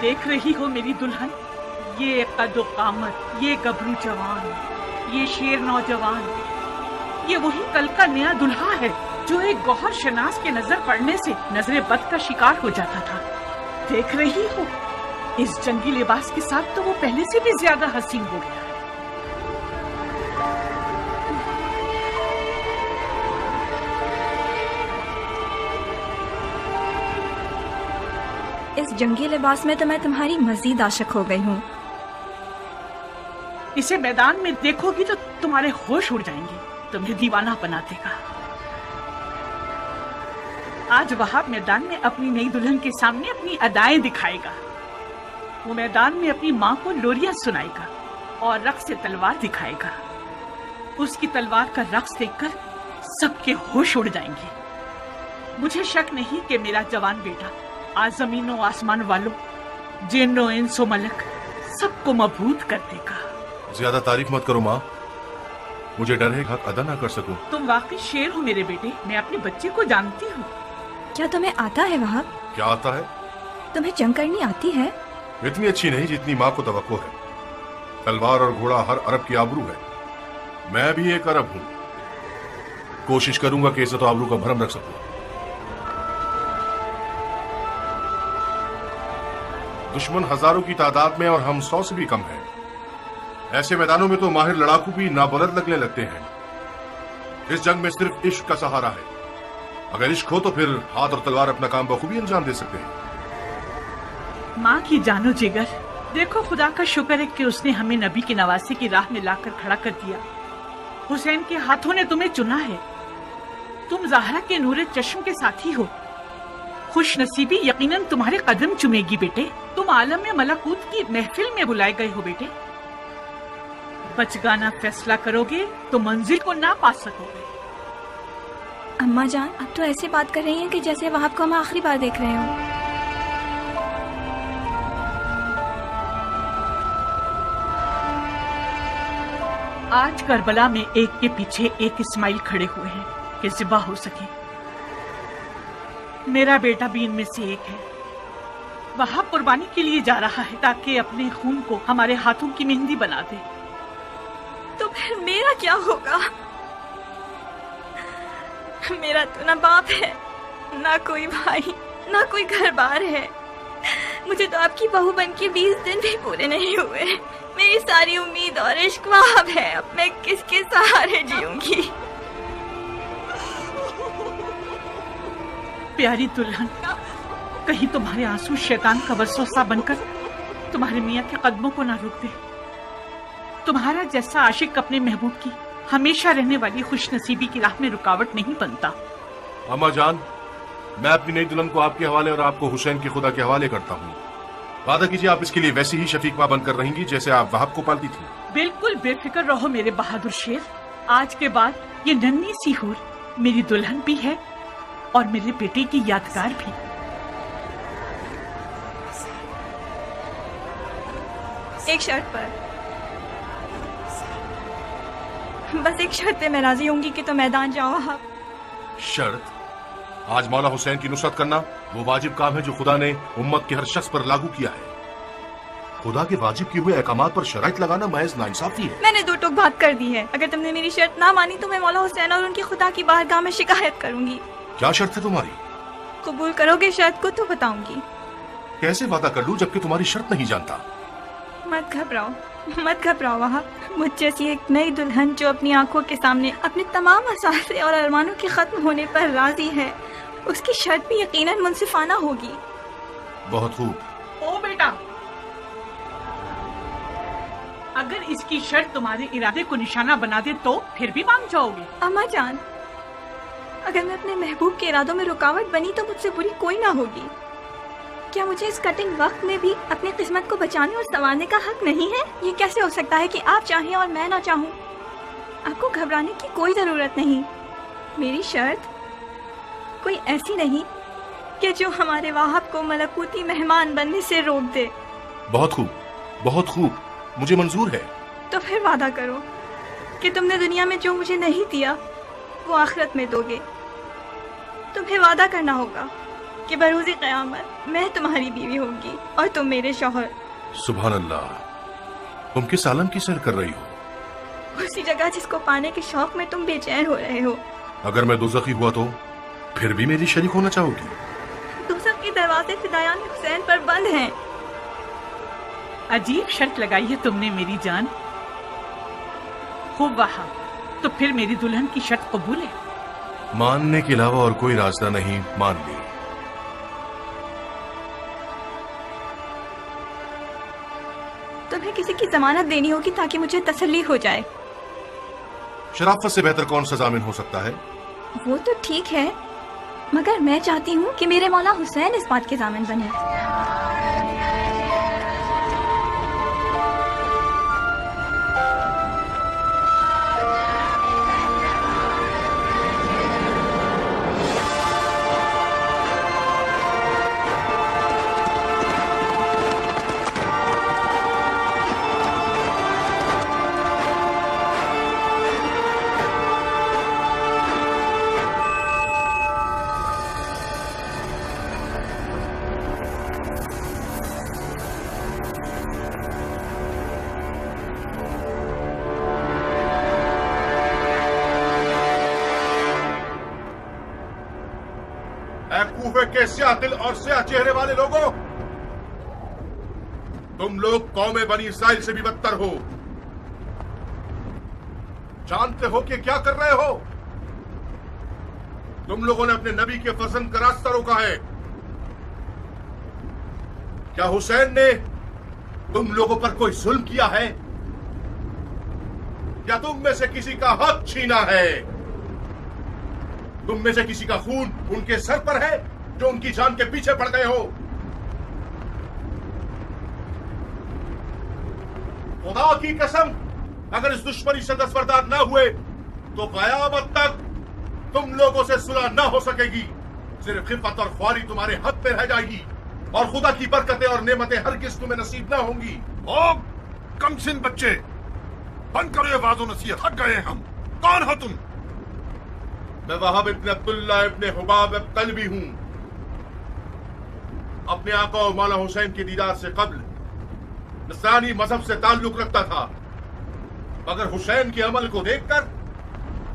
देख रही हो मेरी दुल्हन, ये कद कामत, ये गबरू जवान, ये शेर नौजवान, ये वही कल का नया दुल्हा है जो एक गौहर शनास के नजर पड़ने से नजरे बद का शिकार हो जाता था। देख रही हो, इस जंगी लिबास के साथ तो वो पहले से भी ज्यादा हसीन हो गया। इस जंगी लिबास में तो मैं तुम्हारी मजीद आशिक हो गई हूँ। इसे मैदान में देखोगी तो तुम्हारे होश उड़ जाएंगे, तुम्हें दीवाना बना देगा। आज वहाब मैदान में अपनी नई दुल्हन के सामने अपनी अदाएं दिखाएगा। वो मैदान में अपनी माँ को लोरियां सुनाएगा और रक्स से तलवार दिखाएगा। उसकी तलवार का रक्स देखकर सबके होश उड़ जाएंगे। मुझे शक नहीं कि मेरा जवान बेटा आज जमीनों आसमान वालों, जिन्नो इंसो मलक सबको मबहूत कर देगा। ज्यादा तारीफ मत करो माँ, मुझे डर है हक अदा ना कर सकूं। तुम वाकई शेर हो मेरे बेटे, मैं अपने बच्चे को जानती हूँ। क्या तुम्हें आता है वहाब? क्या आता है? तुम्हें जंग करनी आती है? इतनी अच्छी नहीं जितनी माँ को तवक्को है। तलवार और घोड़ा हर अरब की आबरू है, मैं भी एक अरब हूँ। कोशिश करूंगा कि इज्जत और आबरू का भरम रख सकूं। दुश्मन हजारों की तादाद में और हम 100 से भी कम हैं। ऐसे मैदानों में तो माहिर लड़ाकू भी नाबलद लगने लगते हैं। इस जंग में सिर्फ इश्क का सहारा है। अगर इश्क हो तो फिर हाथ और तलवार अपना काम बखूबी अंजाम दे सकते हैं। माँ की जानो जिगर, देखो खुदा का शुक्र है कि उसने हमें नबी की नवासी की राह में लाकर खड़ा कर दिया। हुसैन के हाथों ने तुम्हें चुना है। तुम ज़हरा के नूरे चश्म के साथी हो। खुश नसीबी यकीनन तुम्हारे कदम चुमेगी बेटे। तुम आलम में मलाकूत की महफिल में बुलाए गए हो बेटे। बचगाना फैसला करोगे तो मंजिल को ना पा सकोगे। अम्मा जान, अब तो ऐसे बात कर रही हैं कि जैसे वहाब को हम आखिरी बार देख रहे हो। आज करबला में एक के पीछे एक इस्माइल खड़े हुए हैं कि ज़िबा हो सके। मेरा बेटा भी इनमें से एक है। वहाब कुर्बानी के लिए जा रहा है ताकि अपने खून को हमारे हाथों की मेहंदी बना दे। तो फिर मेरा क्या होगा? मेरा तो ना बाप है, ना कोई भाई, ना कोई घर बार है। मुझे तो आपकी बहू बन के 20 दिन भी पूरे नहीं हुए। मेरी सारी उम्मीद और इश्क वहाब है। अब मैं किसके सहारे जीऊंगी? प्यारी दुल्हन, कहीं तुम्हारे आंसू शैतान का वसवसा बनकर तुम्हारे मियाँ के कदमों को ना रोक दे। तुम्हारा जैसा आशिक अपने महबूब की हमेशा रहने वाली खुश नसीबी की राह में रुकावट नहीं बनता। अम्मा जान, मैं अपनी नई दुल्हन को आपके हवाले और आपको हुसैन के खुदा के हवाले करता हूँ। वादा कीजिए आप इसके लिए वैसी ही शफीक माँ बनकर रहेंगी जैसे आप वहाब को पालती थी। बिल्कुल बेफिक्र रहो मेरे बहादुर शेर। आज के बाद ये नन्ही सी हूर मेरी दुल्हन भी है और मेरे बेटे की यादगार भी। एक शर्त पर, बस एक शर्त पे मैं राजी होंगी कि तो मैदान जाओ आप। शर्त? आज मौला हुसैन की नुसरत करना वो वाजिब काम है जो खुदा ने उम्मत के हर शख्स पर लागू किया है। खुदा के वाजिब किए हुए अहकामात पर शराइत लगाना महज नाइंसाफी है। मैंने 2 टोक बात कर दी है। अगर तुमने मेरी शर्त ना मानी तो मैं मौला हुसैन और उनकी खुदा की बारगाह में शिकायत करूंगी। क्या शर्त है तुम्हारी? कबूल करोगे शर्त को तो बताऊंगी। कैसे वादा कर लूं जबकि तुम्हारी शर्त नहीं जानता? मत घबराओ, मत घबराओ वहाब। मुझ जैसी एक नई दुल्हन जो अपनी आंखों के सामने अपने तमाम असासे और अरमानों के खत्म होने पर राजी है, उसकी शर्त भी यकीनन मुनसिफाना होगी। बहुत खूब। ओ बेटा, अगर इसकी शर्त तुम्हारे इरादे को निशाना बना दे तो फिर भी मान जाओगे? अम्मा जान, अगर मैं अपने महबूब के इरादों में रुकावट बनी तो मुझसे बुरी कोई ना होगी। क्या मुझे इस कठिन वक्त में भी अपनी किस्मत को बचाने और संवारने का हक नहीं है? ये कैसे हो सकता है कि आप चाहें और मैं ना चाहूँ? आपको घबराने की कोई जरूरत नहीं। मेरी शर्त कोई ऐसी नहीं कि जो हमारे वहाब को मलकूती मेहमान बनने से रोक दे। बहुत खूब, बहुत खूब, मुझे मंजूर है। तो फिर वादा करो कि तुमने दुनिया में जो मुझे नहीं दिया वो आखिरत में दोगे। तुम्हें वादा करना होगा کہ بروز قیامت میں تمہاری بیوی ہوں گی اور تم میرے شوہر۔ سبحان اللہ، تم کس عالم کی سیر کر رہی ہو؟ اسی جگہ جس کو پانے کے شوق میں تم بے چین ہو رہے ہو۔ اگر میں دوزخی ہوا تو پھر بھی میری شریک ہونا چاہو گی؟ دوزخ کے دروازے فدایان حسین پر بند ہیں۔ عجیب شرط لگائی ہے تم نے میری جان۔ خوب وہاں، تو پھر میری دلہن کی شرط قبول ہے؟ ماننے کے علاوہ اور کوئی راستہ نہیں، مان لی۔ تمہیں کسی کی ضمانت دینی ہوگی تاکہ مجھے تسلی ہو جائے۔ شرافت سے بہتر کون سا ضامن ہو سکتا ہے؟ وہ تو ٹھیک ہے، مگر میں چاہتی ہوں کہ میرے مولا حسین اس بات کے ضامن بنے۔ کوفے کے سیاہ دل اور سیاہ چہرے والے لوگوں، تم لوگ قوم بنی اسرائیل سے بھی بدتر ہو۔ جانتے ہو کہ کیا کر رہے ہو؟ تم لوگوں نے اپنے نبی کے فرزند کا راستہ روکا ہے۔ کیا حسین نے تم لوگوں پر کوئی ظلم کیا ہے؟ یا تم میں سے کسی کا حق چھینا ہے؟ تم میں سے کسی کا خون ان کے سر پر ہے جو ان کی جان کے پیچھے پڑ گئے ہو؟ خدا کی قسم، اگر اس دشمنی سے دستبردار نہ ہوئے تو قیامت تک تم لوگوں سے صلح نہ ہو سکے گی۔ صرف خفت اور خواری تمہارے حق پہ رہ جائے گی، اور خدا کی برکتیں اور نعمتیں ہرگز تمہیں نصیب نہ ہوں گی۔ او کم سن بچے، بند کرو یہ واضح نصیحت، ہٹ گئے ہم۔ کون ہو تم؟ میں وہاب ابن عبداللہ ابن حباب قلبی ہوں۔ اپنے آقا و مولا حسین کی دیدار سے قبل نصرانی مذہب سے تعلق رکھتا تھا، مگر حسین کے عمل کو دیکھ کر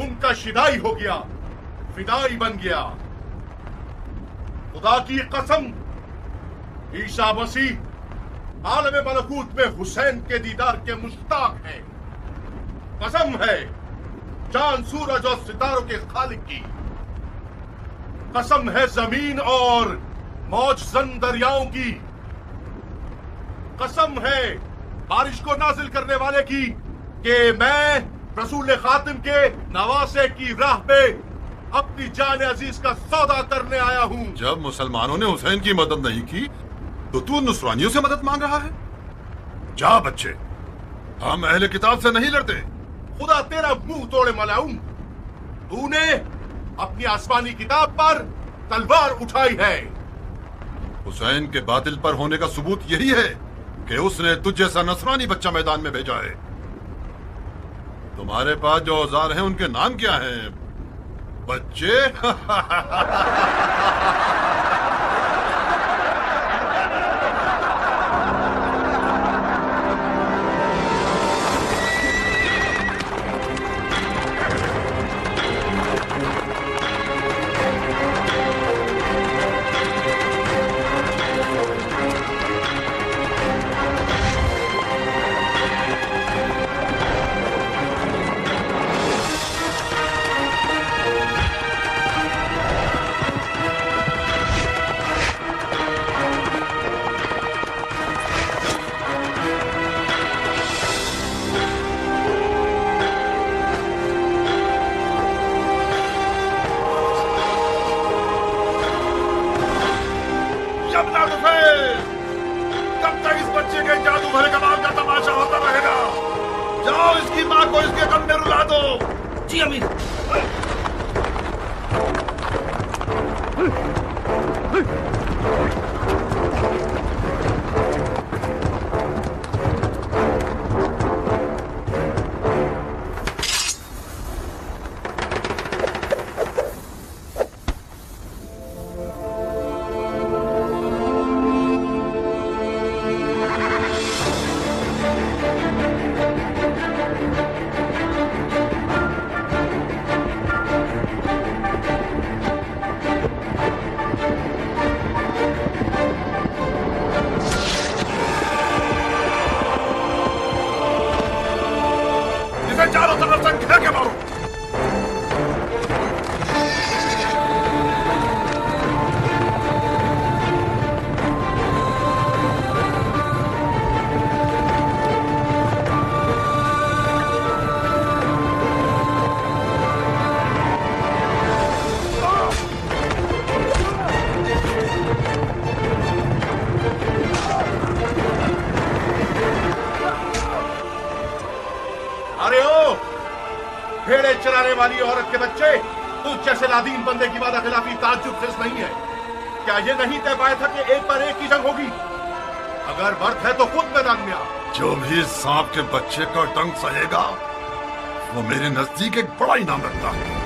ان کا شدائی ہو گیا، فدائی بن گیا۔ خدا کی قسم، عیسیٰ مسیح عالم ملکوت میں حسین کے دیدار کے مشتاق ہیں۔ قسم ہے چاند سورج اور ستاروں کے خالق کی، قسم ہے زمین اور موج زن دریاؤں کی، قسم ہے بارش کو نازل کرنے والے کی کہ میں رسول خاتم کے نواسے کی راہ پہ اپنی جان عزیز کا سودا کرنے آیا ہوں۔ جب مسلمانوں نے حسین کی مدد نہیں کی تو نصرانیوں سے مدد مانگ رہا ہے؟ جا بچے، ہم اہل کتاب سے نہیں لڑتے۔ خدا تیرا منہ توڑے ملاؤں، تو نے اپنی آسمانی کتاب پر تلوار اٹھائی ہے۔ حسین کے باطل پر ہونے کا ثبوت یہی ہے کہ اس نے تجھ جیسا نصرانی بچہ میدان میں بھیجا ہے۔ تمہارے پاس جو اوزار ہیں ان کے نام کیا ہیں بچے؟ کب تک اس بچے کے جادو بھرے کمال کا تماشا ہوتا رہے گا؟ جاؤ اس کی ماں کو اس کے غم میں رلا دو۔ جی امیر۔ چلانے والی عورت کے بچے اس جیسے نادین بندے کی وعدہ خلافی تعجب خیز نہیں ہے؟ کیا یہ نہیں طے پایا تھا کہ ایک پر ایک کی جنگ ہوگی؟ اگر مرد ہے تو خود میدان میں آ۔ جو بھی سانپ کے بچے کا ڈنگ سہے گا وہ میرے نزدیک ایک بڑا انعام رکھتا ہے۔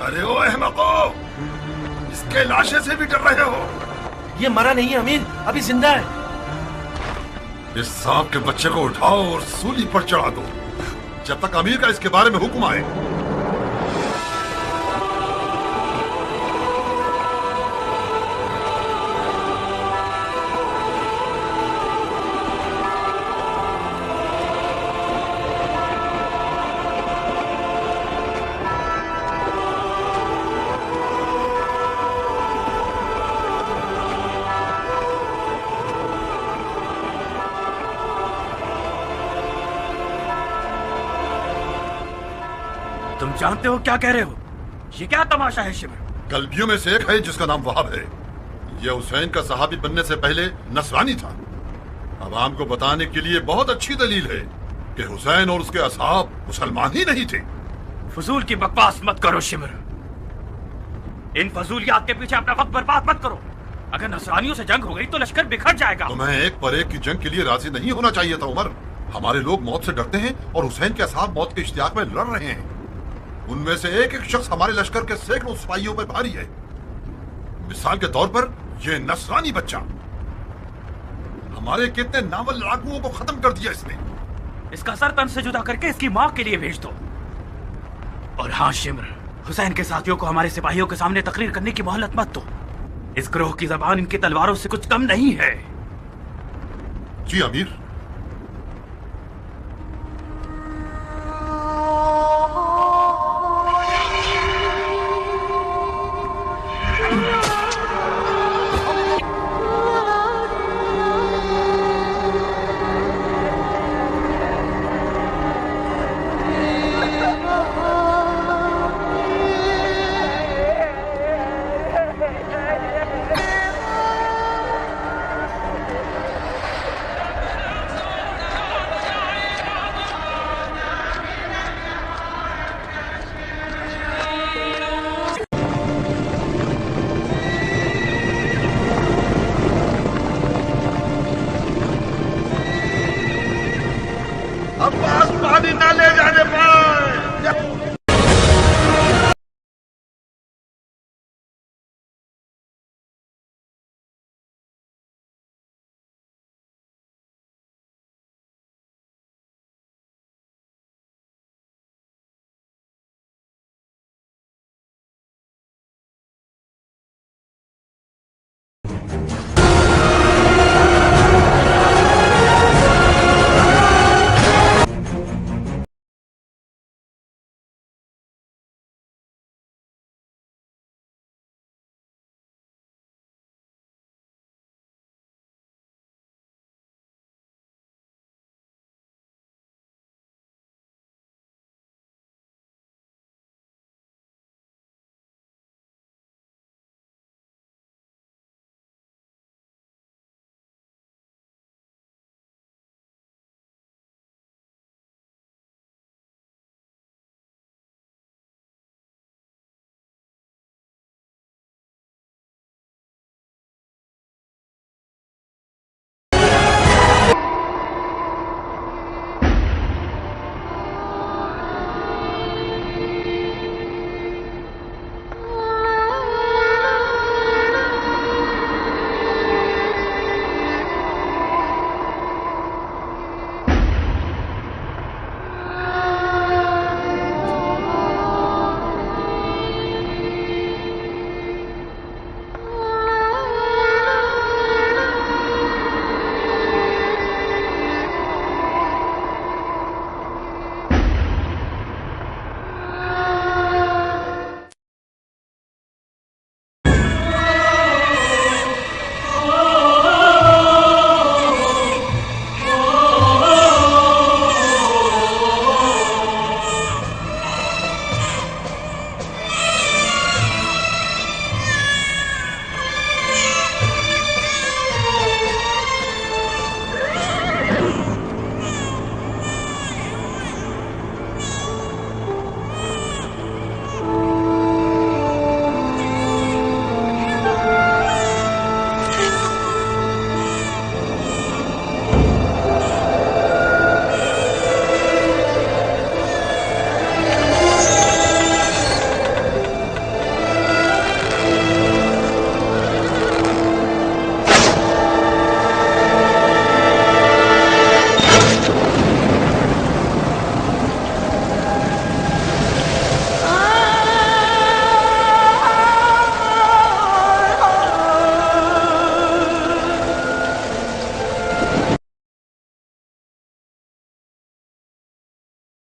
ارے او احمقو، اس کے لاشے سے بھی ڈر رہے ہو؟ یہ مرا نہیں ہے امیر، ابھی زندہ ہے۔ اس سانپ کے بچے کو اٹھاؤ اور سولی پر چڑھا دو جب تک امیر کا اس کے بارے میں حکم آئے۔ تم جانتے ہو کیا کہہ رہے ہو؟ یہ کیا تماشا ہے شمر؟ کلبیوں میں سے ایک ہے جس کا نام وہاب ہے، یہ حسین کا صحابی بننے سے پہلے نصرانی تھا۔ عوام کو بتانے کے لیے بہت اچھی دلیل ہے کہ حسین اور اس کے اصحاب مسلمان ہی نہیں تھے۔ فضول کی بکواس مت کرو شمر، ان فضولیات کے پیچھے اپنا وقت برباد مت کرو۔ اگر نصرانیوں سے جنگ ہو گئی تو لشکر بکھر جائے گا۔ تمہیں ایک پر ایک کی جنگ کے لیے راضی نہیں ہونا چاہیے تھا عمر۔ ہمارے لوگ موت سے ڈرتے ہیں اور حسین کے اصحاب موت کے اشتیاق میں لڑ رہے ہیں۔ ان میں سے ایک ایک شخص ہمارے لشکر کے سینکڑوں سپاہیوں پر بھاری ہے۔ مثال کے طور پر یہ نصرانی بچہ ہمارے کتنے ناول لڑاکوؤں کو ختم کر دیا اس نے۔ اس کا سر تن سے جدا کر کے اس کی ماں کے لیے بھیج دو۔ اور ہاں شمر، حسین کے ساتھیوں کو ہمارے سپاہیوں کے سامنے تقریر کرنے کی مہلت مت دو۔ اس گروہ کی زبان ان کی تلواروں سے کچھ کم نہیں ہے۔ جی امیر۔ عباس پانی نہ لے جانے پا